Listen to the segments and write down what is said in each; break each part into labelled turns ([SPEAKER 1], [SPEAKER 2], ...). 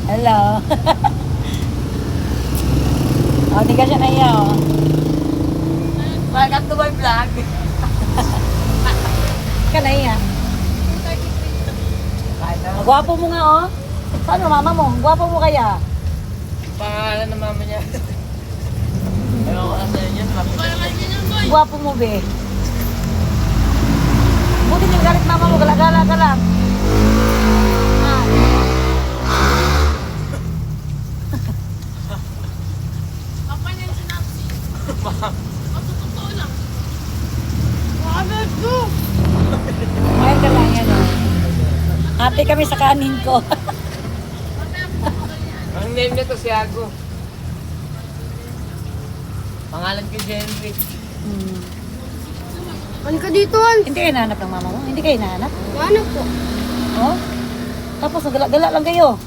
[SPEAKER 1] Hello. Oh, di ka siya na iya, oh.
[SPEAKER 2] Welcome to my vlog.
[SPEAKER 1] Ka na iya. Gwapo mo nga, oh. Paano mama mo? Gwapo mo kaya?
[SPEAKER 2] Pangalan ng mama niya. Ewan ko nasa inyo.
[SPEAKER 1] Gwapo mo, be. Buti yung galit mama mo, gala-gala ka lang. Ah.
[SPEAKER 3] Papa niya yung sinapsi. Totoo lang. Bakit ko?
[SPEAKER 1] Kumain ka lang yan, oh. Ate kami sa kanin ko.
[SPEAKER 2] Ang name niya to si Ago. Pangalan ko Henry.
[SPEAKER 1] Hmm.
[SPEAKER 3] Ano ka dito, Al?
[SPEAKER 1] Hindi kayo nahanap ng mama mo? Hindi kayo nahanap?
[SPEAKER 3] Ano po?
[SPEAKER 1] Oh? Tapos nagala-gala lang kayo.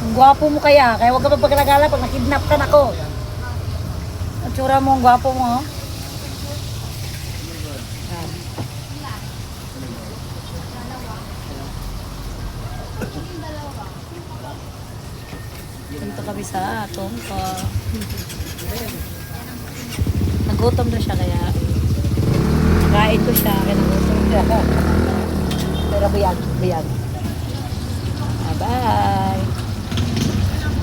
[SPEAKER 1] Ang gwapo mo kaya huwag ka magpagala-gala pag nakidnap ka na ko. Ang tsura mo, ang gwapo mo, oh. Yan. Dito kami sa atong ko. Nagutom na siya kaya kain ko siya kaya nagutom siya. Pero buyag. Bye-bye.